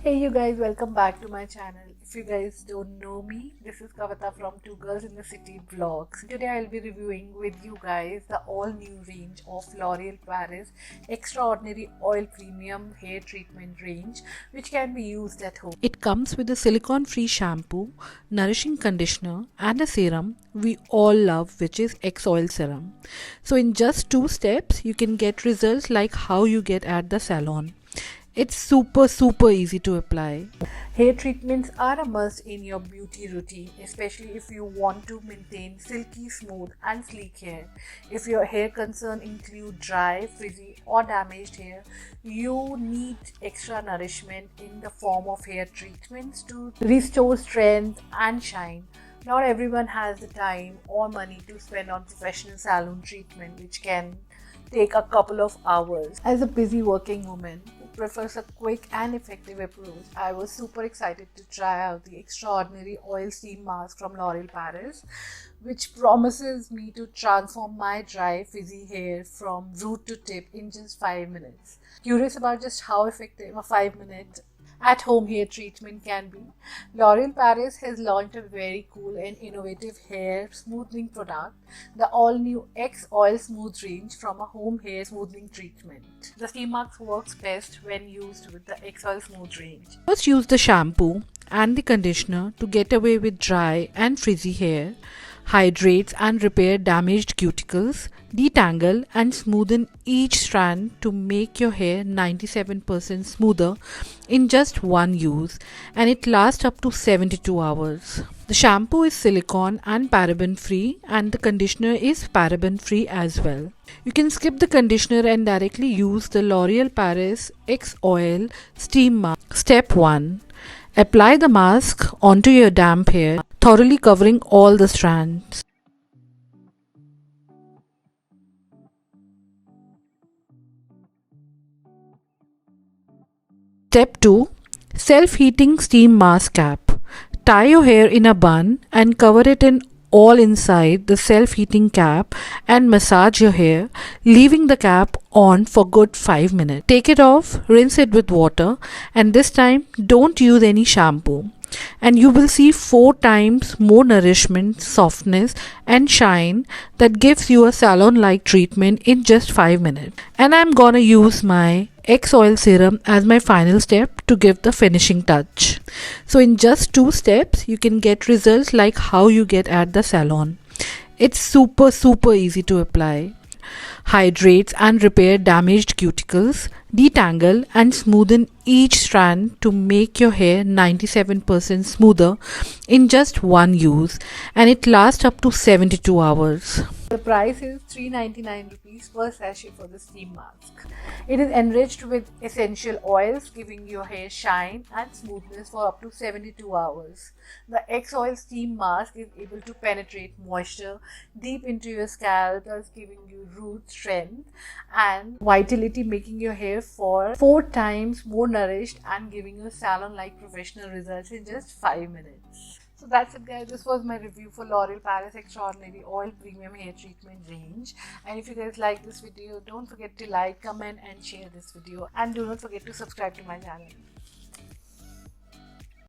Hey you guys, welcome back to my channel. If you guys don't know me, this is Kavita from Two Girls in the City vlogs. Today I'll be reviewing with you guys the all new range of L'Oreal Paris Extraordinary Oil Premium Hair Treatment range which can be used at home. It comes with a silicone free shampoo, nourishing conditioner and a serum we all love, which is X Oil Serum. So in just 2 steps you can get results like how you get at the salon. It's super easy to apply. Hair treatments are a must in your beauty routine, especially if you want to maintain silky, smooth and sleek hair. If your hair concern include dry, frizzy or damaged hair, you need extra nourishment in the form of hair treatments to restore strength and shine. Not everyone has the time or money to spend on professional salon treatment, which can take a couple of hours. As a busy working woman who prefers a quick and effective approach, I was super excited to try out the Extraordinary Oil Steam Mask from L'Oreal Paris, which promises me to transform my dry, frizzy hair from root to tip in just 5 minutes. Curious about just how effective a 5-minute at-home hair treatment can be, L'Oreal Paris has launched a very cool and innovative hair smoothing product, the all-new X Oil Smooth range from a home hair smoothing treatment. The steam mask works best when used with the X Oil Smooth range. First use the shampoo and the conditioner to get away with dry and frizzy hair, hydrates and repair damaged cuticles, detangle and smoothen each strand to make your hair 97% smoother in just one use, and it lasts up to 72 hours. The shampoo is silicone and paraben free, and the conditioner is paraben free as well. You can skip the conditioner and directly use the L'Oreal Paris X Oil Steam Mask. Step 1. Apply the mask onto your damp hair, thoroughly covering all the strands. Step 2. Self-heating steam mask cap. Tie your hair in a bun and cover it in all inside the self-heating cap and massage your hair, leaving the cap on for good 5 minutes. Take it off, rinse it with water, and this time don't use any shampoo. And you will see 4 times more nourishment, softness and shine that gives you a salon like treatment in just 5 minutes. And I'm gonna use my X Oil Serum as my final step to give the finishing touch. So in just 2 steps you can get results like how you get at the salon. It's super easy to apply. Hydrates and repair damaged cuticles, detangle and smoothen each strand to make your hair 97% smoother in just one use, and it lasts up to 72 hours. The price is ₹399 per sachet for the steam mask. It is enriched with essential oils, giving your hair shine and smoothness for up to 72 hours. The X Oil Steam Mask is able to penetrate moisture deep into your scalp, thus giving you root strength and vitality, making your hair for 4 times more nourished and giving you salon-like professional results in just 5 minutes. So that's it guys, this was my review for L'Oreal Paris Extraordinary Oil Premium Hair Treatment range. And if you guys like this video, don't forget to like, comment and share this video, and do not forget to subscribe to my channel.